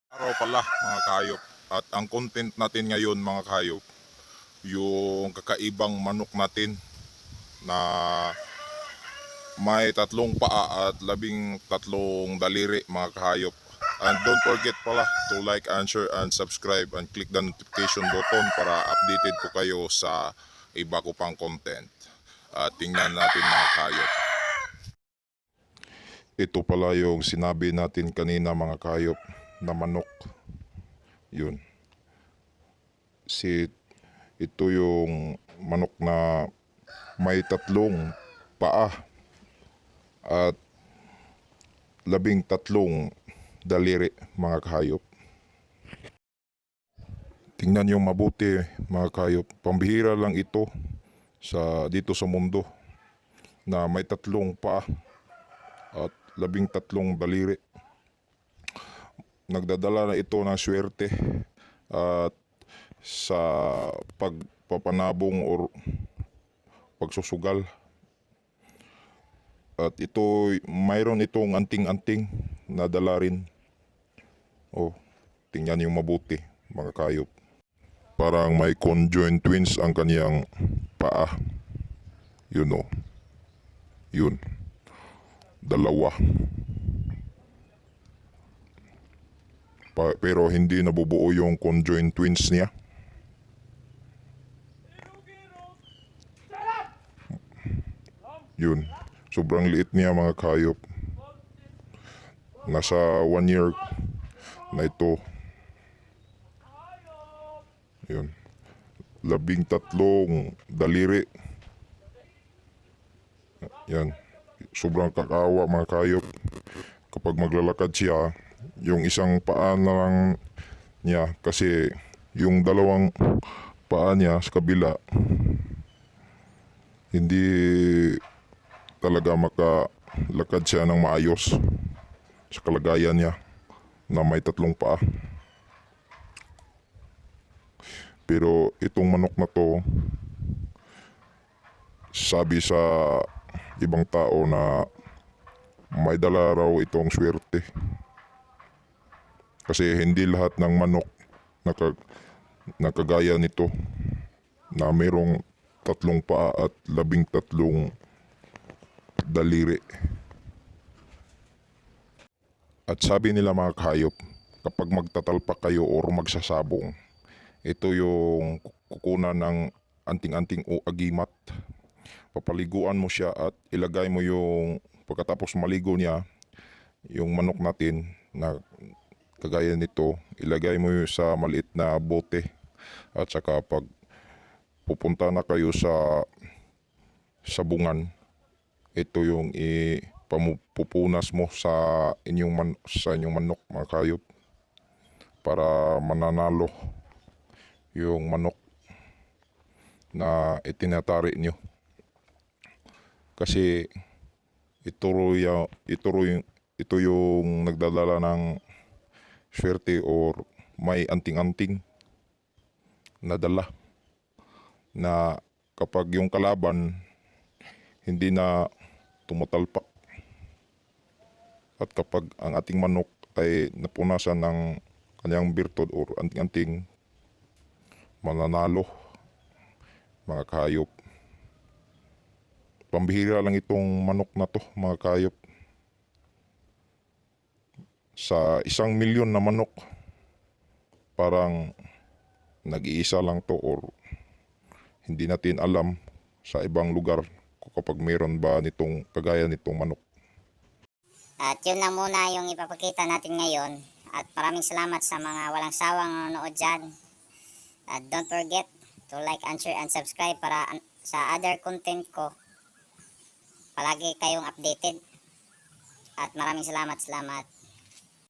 Araw pala mga kayop. At ang content natin ngayon mga kayop, yung kakaibang manok natin na may 3 paa at 13 daliri mga kayop. And don't forget pala to like and share and subscribe and click the notification button para updated po kayo sa iba ko pang content. At tingnan natin mga kayop. Ito pala yung sinabi natin kanina mga kayop na manok. Yun. Ito yung manok na may 3 paa at 13 daliri mga kahayop. Tingnan yung mabuti mga kahayop. Pambihira lang ito dito sa mundo na may 3 paa at 13 daliri. Nagdadala na ito ng swerte at sa pagpapanabong or pagsusugal. At ito, mayroon itong anting-anting na dala rin. Oh, tingnan yung mabuti mga kayop. Parang may conjoined twins ang kaniyang paa. Yun oh. Yun. Dalawa. Pero hindi nabubuo yung conjoined twins niya. Yun. Sobrang liit niya mga kayop. Nasa 1 year na ito. Yun. 13 daliri. Yan. Sobrang kakawa mga kayop. Kapag maglalakad siya, yung isang paa na lang niya kasi yung dalawang paa niya sa kabila hindi talaga makalakad siya ng maayos sa kalagayan niya na may 3 paa. Pero itong manok na to, sabi sa ibang tao na may dala raw itong swerte. Kasi hindi lahat ng manok nakagaya nito na mayroong 3 paa at 13 daliri. At sabi nila mga kahayop, kapag magtatalpak kayo or magsasabong, ito yung kukunan ng anting-anting o agimat. Papaliguan mo siya at ilagay mo yung, pagkatapos maligo niya, yung manok natin na kagaya nito, ilagay mo sa maliit na bote. At saka pag pupunta na kayo sa sabungan, ito yung ipapupunas mo sa inyong manok mga kayop para mananalo yung manok na itinatari nyo. Kasi ito yung nagdadala ng swerte or may anting-anting na dala na kapag yung kalaban hindi na tumatalpak at kapag ang ating manok ay napunasan ng kanyang birtod or anting-anting, mananalo mga kahayop. Pambihira lang itong manok na to mga kahayop. Sa 1,000,000 na manok, parang nag-iisa lang to or hindi natin alam sa ibang lugar kapag mayroon ba nitong kagaya nitong manok. At yun lang muna yung ipapakita natin ngayon. At maraming salamat sa mga walang sawang nanonood dyan. At don't forget to like and share and subscribe para sa other content ko palagi kayong updated. At maraming salamat.